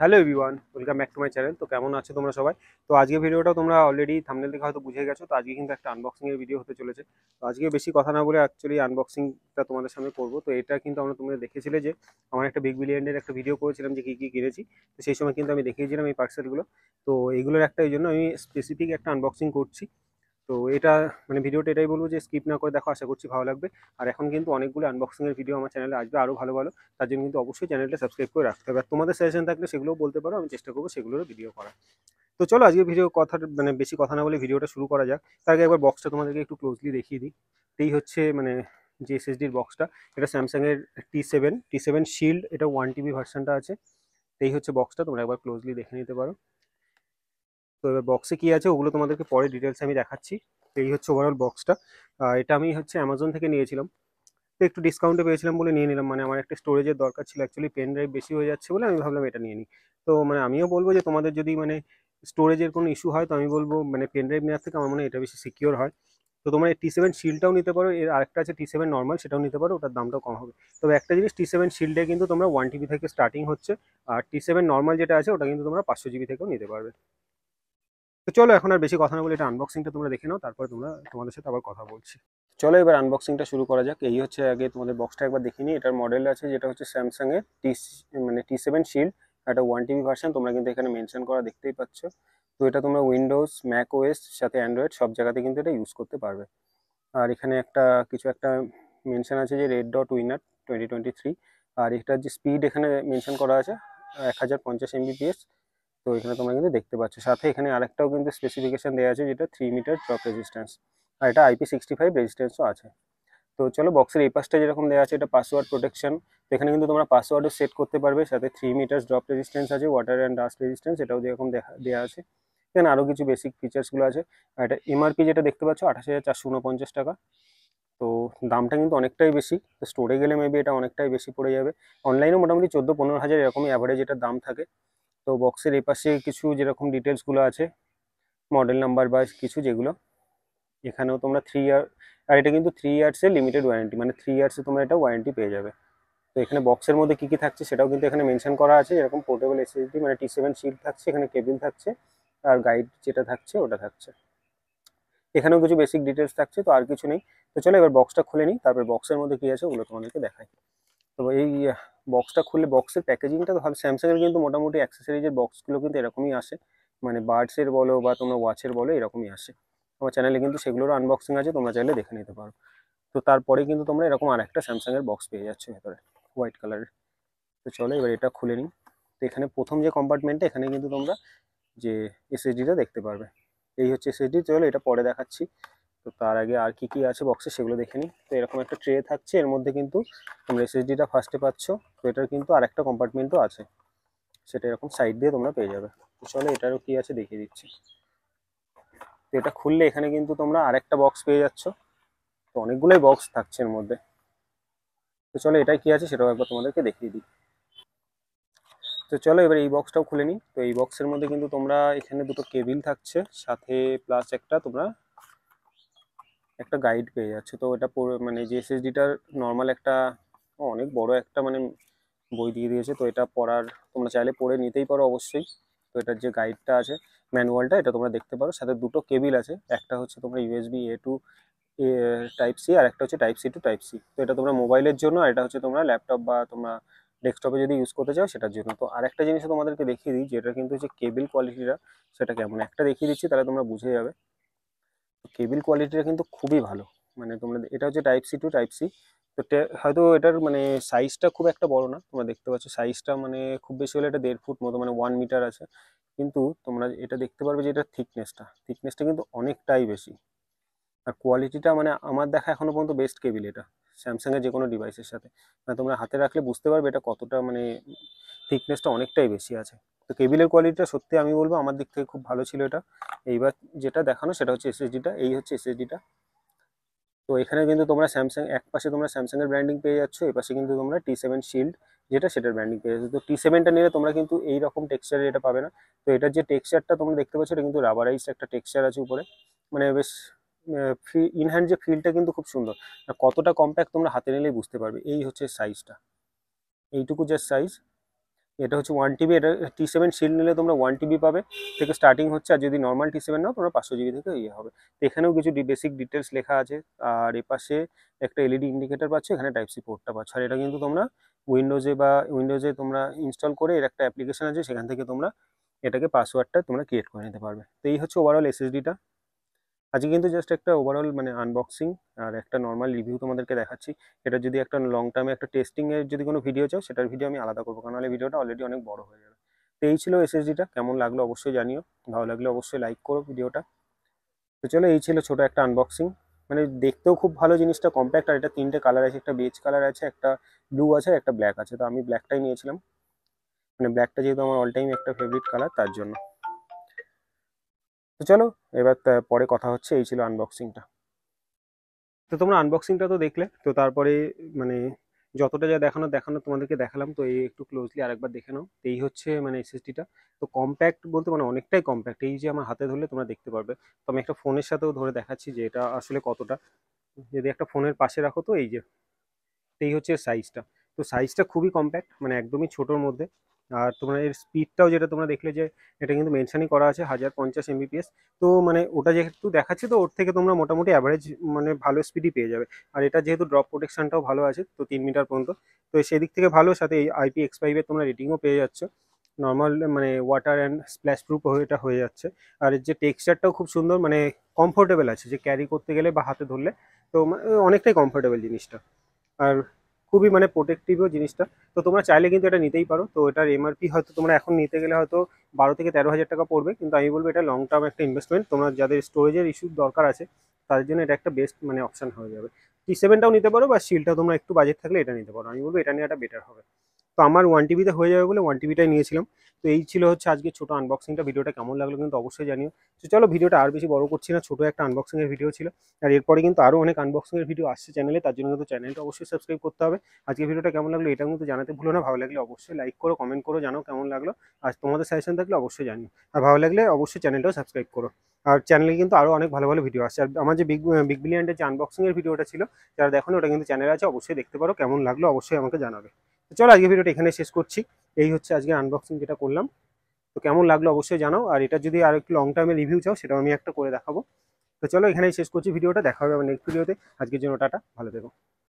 Hello everyone, welcome back to my channel. তো কেমন আছো তোমরা সবাই? তো আজকে ভিডিওটা তোমরা অলরেডি থাম্বনেল থেকে হয়তো বুঝে গেছো। তো আজকে কিন্তু একটা আনবক্সিং এর ভিডিও হতে চলেছে। তো আজকে বেশি কথা না বলে অ্যাকচুয়ালি আনবক্সিংটা তোমাদের সামনে করবো। তো এটা কিন্তু তোমরা দেখেছিলে যে আমার একটা বিগ বিলিয়নের একটা ভিডিও করেছিলাম যে কী কী কিনেছি। তো সেই সময় কিন্তু আমি দেখিয়েছিলাম এই পার্সেলগুলো। তো এইগুলোর একটা এই জন্য আমি স্পেসিফিক একটা আনবক্সিং করছি। তো এটা ভিডিওটা এটাই বলবো যে স্কিপ না করে দেখো, আশা করছি ভালো লাগবে। আর এখন কিন্তু অনেকগুলো আনবক্সিং এর ভিডিও আমার চ্যানেলে আসবে আরও ভালো ভালো। তার জন্য কিন্তু অবশ্যই চ্যানেলটা সাবস্ক্রাইব করে রাখতে হবে। আর তোমাদের সাজেশন থাকলে সেগুলোও বলতে পারো, আমি চেষ্টা করবো সেগুলোরও ভিডিও করার। তো চলো আজকে ভিডিও কথা বেশি কথা না বলে ভিডিওটা শুরু করা যাক। তার আগে একবার বক্সটা তোমাদেরকে একটু ক্লোজলি দেখিয়ে দিই। এই হচ্ছে যে এসএসডির বক্সটা। এটা স্যামসাংয়ের টি সেভেন শিল্ড, এটা 1 TB ভার্সনটা আছে। এই হচ্ছে বক্সটা, তোমরা একবার ক্লোজলি দেখে নিতে পারো। তো এবার বক্সে কি আছে ওগুলো তোমাদেরকে পরে ডিটেলস আমি দেখাচ্ছি। এই হচ্ছে ওভারঅল বক্সটা। এটা আমি হচ্ছে অ্যামাজন থেকে নিয়েছিলাম। তো একটু ডিসকাউন্টে পেয়েছিলাম বলে নিয়ে নিলাম। আমার একটা স্টোরেজের দরকার ছিল, অ্যাকচুয়ালি পেন ড্রাইভ বেশি হয়ে যাচ্ছে বলে আমি ভাবলাম এটা নিয়ে নিই। তো আমিও বলবো যে তোমাদের যদি স্টোরেজের কোনো ইস্যু হয়, তো আমি বলবো পেন ড্রাইভ নেওয়ার থেকে আমার মনে হয় এটা বেশি সিকিওর হয়। তো তোমরা টি সেভেন শিল্ডটাও নিতে পারো, এর আরেকটা আছে টি সেভেন নর্মাল, সেটাও নিতে পারো, ওটার দামটাও কম হবে। তবে একটা জিনিস, টি সেভেন শিল্ডে কিন্তু তোমরা 1 TB থেকে স্টার্টিং হচ্ছে। আর টি সেভেন নর্মাল যেটা আছে ওটা কিন্তু তোমরা 500 GB থেকেও নিতে পারবে। তো চলো এখন আর বেশি কথা না বলে এটা আনবক্সিংটা তোমরা দেখে নাও, তারপরে তোমাদের সাথে আবার কথা বলছি। চলো এবার আনবক্সিংটা শুরু করা যাক। এই হচ্ছে, আগে তোমাদের বক্সটা একবার দেখে নিই। এটার মডেল আছে যেটা হচ্ছে স্যামসাং এর টি সেভেন শিল্ড, একটা 1 TB ভার্সন। তোমরা কিন্তু এখানে মেনশন করা দেখতেই পাচ্ছ। তো এটা তোমরা উইন্ডোজ, ম্যাক ওএস সাথে অ্যান্ড্রয়েড সব জায়গাতে কিন্তু এটা ইউজ করতে পারবে। আর এখানে কিছু একটা মেনশন আছে যে রেড ডট উইনার 2023। আর এটার যে স্পিড এখানে মেনশন করা আছে 1050 MBps। তো এখানে তোমরা কিন্তু দেখতে পাচ্ছ, সাথে এখানে আরেকটাও কিন্তু স্পেসিফিকেশন দেওয়া আছে যেটা 3 মিটার ড্রপ রেজিস্ট্যান্স। আর এটা IP65 রেজিস্ট্যান্সও আছে। তো চলো বক্সের এই পাশটা যেরকম দেওয়া আছে এটা পাসওয়ার্ড প্রোটেকশন। তো এখানে কিন্তু তোমরা পাসওয়ার্ডও সেট করতে পারবে, সাথে 3 মিটার ড্রপ রেজিস্ট্যান্স আছে, ওয়াটার অ্যান্ড ডাস্ট রেজিস্ট্যান্স এটাও যেরকম দেওয়া আছে। এখানে আরও কিছু বেসিক ফিচার্সগুলো আছে। আর এটা এমআরপি যেটা দেখতে পাচ্ছ 28,449 টাকা। তো দামটা কিন্তু অনেকটাই বেশি। তো স্টোরে গেলে মেবি এটা অনেকটাই বেশি পড়ে যাবে। অনলাইনে মোটামুটি 14-15 হাজার এরকমই অ্যাভারেজ এটার দাম থাকে। তো বক্সের এই পাশে কিছু যেরকম ডিটেলসগুলো আছে, মডেল নাম্বার বা কিছু যেগুলো, এখানেও তোমরা 3 ইয়ার, আর এটা কিন্তু 3 ইয়ার্সের লিমিটেড ওয়ারেন্টি, 3 ইয়ার্সে তোমরা এটা ওয়ারেন্টি পেয়ে যাবে। তো এখানে বক্সের মধ্যে কী কী থাকছে সেটাও কিন্তু এখানে মেনশন করা আছে, যেরকম পোর্টেবল এসএসডি টি সেভেন শিল্ড থাকছে, এখানে কেবিল থাকছে, আর গাইড যেটা থাকছে ওটা থাকছে। এখানেও কিছু বেসিক ডিটেলস থাকছে, তো আর কিছু নেই। তো চলো এবার বক্সটা খুলে নিই, তারপর বক্সের মধ্যে কী আছে ওগুলো তোমাদেরকে দেখাই। তো এই বক্সটা খুললে বক্সের প্যাকেজিংটা তো ভালো। স্যামসাংয়ের কিন্তু মোটামুটি অ্যাক্সেসরিজের বক্সগুলো কিন্তু এরকমই আসে, বাডসের বলো বা তোমরা ওয়াচের বলো এরকমই আসে। আমার চ্যানেলে কিন্তু সেগুলোরও আনবক্সিং আছে, তোমরা চাইলে দেখে নিতে পারো। তো তারপরে কিন্তু তোমরা এরকম আরেকটা স্যামসাংয়ের বক্স পেয়ে যাচ্ছ ভেতরে, হোয়াইট কালারের। তো চলো এবার এটা খুলে নিই। তো এখানে প্রথম যে কম্পার্টমেন্টটা, এখানে কিন্তু তোমরা যে এসএসডিটা দেখতে পারবে। এই হচ্ছে এসএসডি। চলো এটা পরে দেখাচ্ছি। তো তার আগে আর কি কি আছে বক্সে সেগুলো দেখে নিই। তো এরকম একটা ট্রে থাকছে, এর মধ্যে কিন্তু তোমরা এসএসডিটা ফার্স্টে পাচ্ছ। তো এটার কিন্তু আর একটা কম্পার্টমেন্টও আছে, সেটা এরকম সাইড দিয়ে তোমরা পেয়ে যাবে। তো চলো এটারও কি আছে দেখিয়ে দিচ্ছি। তো এটা খুললে এখানে কিন্তু তোমরা আরেকটা বক্স পেয়ে যাচ্ছ। তো অনেকগুলোই বক্স থাকছে এর মধ্যে। তো চলো এটাই কি আছে সেটাও একবার তোমাদেরকে দেখিয়ে দিই। তো চলো এবার এই বক্সটাও খুলে নিই। তো এই বক্সের মধ্যে কিন্তু তোমরা এখানে দুটো কেবিল থাকছে, সাথে প্লাস তোমরা একটা গাইড পেয়ে যাচ্ছে। তো এটা যে এসএসডিটার নর্মাল একটা অনেক বড় একটা বই দিয়ে দিয়েছে। তো এটা পড়ার, তোমরা চাইলে পড়ে নিতেই পারো অবশ্যই। তো এটার যে গাইডটা আছে, ম্যানুয়ালটা, এটা তোমরা দেখতে পারো। সাথে দুটো কেবিল আছে, একটা হচ্ছে তোমরা USB A to type C, আর একটা হচ্ছে Type-C to Type-C। তো এটা তোমরা মোবাইলের জন্য, আর এটা হচ্ছে তোমরা ল্যাপটপ বা তোমরা ডেস্কটপে যদি ইউজ করতে চাও সেটার জন্য। তো আরেকটা জিনিস তোমাদেরকে দেখিয়ে দিই, যেটা কিন্তু হচ্ছে কেবিল কোয়ালিটিটা, সেটা কেমন একটা দেখিয়ে দিচ্ছি, তাহলে তোমরা বুঝে যাবে। কেবিল কোয়ালিটিটা কিন্তু খুবই ভালো। তোমরা, এটা হচ্ছে Type-C to Type-C। তো হয়তো এটার সাইজটা খুব একটা বড় না, তোমরা দেখতে পাচ্ছ সাইজটা খুব বেশি হলে এটা 1.5 ফুট মতো, 1 মিটার আছে। কিন্তু তোমরা এটা দেখতে পারবে যে এটার থিকনেসটা কিন্তু অনেকটাই বেশি। আর কোয়ালিটিটা আমার দেখা এখনো পর্যন্ত বেস্ট কেবিল এটা, স্যামসাংয়ের যে কোনো ডিভাইসের সাথে। তোমরা হাতে রাখলে বুঝতে পারবে এটা কতটা থিকনেসটা অনেকটাই বেশি আছে। তো কেবিলের কোয়ালিটিটা সত্যি আমি বলবো আমার দিক থেকে খুব ভালো ছিল এটা। এইবার যেটা দেখানো সেটা হচ্ছে এসএসডিটা। এই হচ্ছে এসএসডিটা। তো এখানে কিন্তু তোমরা স্যামসাং, এক পাশে তোমরা স্যামসাংয়ের ব্র্যান্ডিং পেয়ে যাচ্ছ, এই পাশে কিন্তু তোমরা টি সেভেন শিল্ড যেটা, সেটার ব্র্যান্ডিং পেয়ে যাচ্ছ। তো টি সেভেনটা নিলে তোমরা কিন্তু এই রকম টেক্সচারের এটা পাবে না। তো এটার যে টেক্সচারটা তোমরা দেখতে পাচ্ছ, এটা কিন্তু রাবারাইজড একটা টেক্সচার আছে উপরে, বেশ ইন হ্যান্ড যে ফিলটা কিন্তু খুব সুন্দর। আর কতটা কম্প্যাক্ট তোমরা হাতে নিলেই বুঝতে পারবে। এই হচ্ছে সাইজটা, এইটুকু যে সাইজ। এটা হচ্ছে 1 TB, এটা T7 শিল্ড নিলে তোমরা 1 TB পাবে থেকে স্টার্টিং হচ্ছে, আর যদি নর্মাল T7 নাও তোমরা 500 GB থেকে ইয়ে হবে। তো এখানেও কিছু বেসিক ডিটেলস লেখা আছে, আর এপাশে একটা এলইডি ইন্ডিকেটর পাচ্ছ, এখানে টাইপ সি পোর্টটা পাচ্ছ। আর এটা কিন্তু তোমরা উইন্ডোজে তোমরা ইনস্টল করে এর একটা অ্যাপ্লিকেশন আছে, সেখান থেকে তোমরা এটাকে পাসওয়ার্ডটা তোমরা ক্রিয়েট করে নিতে পারবে। তো এই হচ্ছে ওভারঅল এসএসডিটা। আজকে কিন্তু জাস্ট একটা ওভারঅল মানে আনবক্সিং আর একটা নর্মাল রিভিউ তোমাদেরকে দেখাচ্ছি। এটা যদি একটা লং টার্মে একটা টেস্টিং এর যদি কোনো ভিডিও চাও, সেটার ভিডিও আমি আলাদা করবো, কারণ নাহলে ভিডিওটা অলরেডি অনেক বড় হয়ে যাবে। তো এই ছিল এসএসডিটা, কেমন লাগলো অবশ্যই জানিও, ভালো লাগলে অবশ্যই লাইক করো ভিডিওটা। তো চলো, এই ছিল ছোট একটা আনবক্সিং। মানে দেখতেও খুব ভালো জিনিসটা, কম্প্যাক্ট, আর এটা 3টে কালার আছে, একটা বেজ কালার আছে, একটা ব্লু আছে, একটা ব্ল্যাক আছে। তো আমি ব্ল্যাকটাই নিয়েছিলাম, মানে ব্ল্যাকটা যেহেতু আমার অল টাইম একটা ফেভারিট কালার, তার জন্য। তো চলো এবার পরে কথা হচ্ছে। এই ছিল আনবক্সিংটা। তো তোমরা আনবক্সিংটা তো দেখলে, তো তারপরে মানে যতটা যা দেখানো তোমাদেরকে দেখালাম। তো এই একটু ক্লোজলি আরেকবার দেখে নাও। তো এই হচ্ছে মানে এসএসডিটা। তো কম্প্যাক্ট বলতে মানে অনেকটাই কম্প্যাক্ট, এই যে আমার হাতে ধরলে তোমরা দেখতে পারবে। তো আমি একটা ফোনের সাথেও ধরে দেখাচ্ছি যে এটা আসলে কতটা। যদি একটা ফোনের পাশে রাখো, তো এই যে এই হচ্ছে সাইজটা। তো সাইজটা খুবই কম্প্যাক্ট, মানে একদমই ছোটোর মধ্যে। আর তোমরা এর স্পিডটাও যেটা তোমরা দেখলে যে এটা কিন্তু মেনশনই করা আছে 1050 MBPS। তো মানে ওটা যেহেতু দেখাচ্ছে, তো ওর থেকে তোমরা মোটামুটি অ্যাভারেজ মানে ভালো স্পিডই পেয়ে যাবে। আর এটা যেহেতু ড্রপ প্রোটেকশনটাও ভালো আছে, তো 3 মিটার পর্যন্ত। তো সেদিক থেকে ভালো, সাথে এই IPX5 এর তোমরা রেটিংও পেয়ে যাচ্ছ। নর্মাল মানে ওয়াটার অ্যান্ড স্প্ল্যাশ প্রুফ এটা হয়ে যাচ্ছে। আর এর যে টেক্সচারটাও খুব সুন্দর, মানে কমফোর্টেবল আছে যে ক্যারি করতে গেলে বা হাতে ধরলে। তো অনেকটাই কমফোর্টেবল জিনিসটা। আর খুবই মানে প্রোটেক্টিভও জিনিসটা। তো তোমরা চাইলে কিন্তু এটা নিতেই পারো। তো এটার এমআরপি হয়তো তোমরা এখন নিতে গেলে হয়তো 12 থেকে 13 হাজার টাকা পড়বে, কিন্তু আমি বলবো এটা লং টার্ম একটা ইনভেস্টমেন্ট। তোমরা যাদের স্টোরেজের ইস্যু দরকার আছে, তাদের জন্য এটা একটা বেস্ট মানে অপশন হয়ে যাবে। T7টাও নিতে পারো, বা শিলটাও তোমরা একটু বাজেট থাকলে এটা নিতে পারো। আমি বলবো এটা নেওয়াটা বেটার হবে। তো আমার 1 TBতে হয়ে যাবে বলে 1 TBটাই নিয়েছিলাম। তো এই ছিল হচ্ছে আজকে ছোট আনবক্সিংটা। ভিডিওটা কেমন লাগলো কিন্তু অবশ্যই জানিও। তো চলো, ভিডিওটা আর বেশি বড় করছি না, ছোট একটা আনবক্সিং এর ভিডিও ছিল। আর এরপরে কিন্তু আরও অনেক আনবক্সিং এর ভিডিও আসছে চ্যানেলে, তার জন্য কিন্তু চ্যানেলটা অবশ্যই সাবস্ক্রাইব করতে হবে। আজকে ভিডিওটা কেমন লাগলো এটা কিন্তু জানাতে ভুলো না। ভালো লাগলে অবশ্যই লাইক করো, কমেন্ট করো, জানাও কেমন লাগলো। আর তোমাদের সাজেশন থাকলে অবশ্যই জানিও। আর ভালো লাগলে অবশ্যই চ্যানেলটাও সাবস্ক্রাইব করো। আর চ্যানেলে কিন্তু আরও অনেক ভালো ভালো ভিডিও আসছে। আর আমার যে বিগ বিলিয়নের যে আনবক্সিং এর ভিডিওটা ছিল, যারা দেখো ওটা কিন্তু চ্যানেলে আছে, অবশ্যই দেখতে পারো। কেমন লাগলো অবশ্যই আমাকে জানাবে। তো চলো, আজকে ভিডিওটা এখানে শেষ করছি। এই হচ্ছে আজকে আনবক্সিং যেটা করলাম। তো কেমন লাগলো অবশ্যই জানাও। আর এটা যদি আর একটু লং টার্মে রিভিউ চাও, সেটাও আমি একটা করে দেখাবো। তো চলো, এখানেই শেষ করছি ভিডিওটা। দেখা হবে আবার নেক্সট ভিডিওতে। আজকের জন্য টাটা, ভালো থেকো।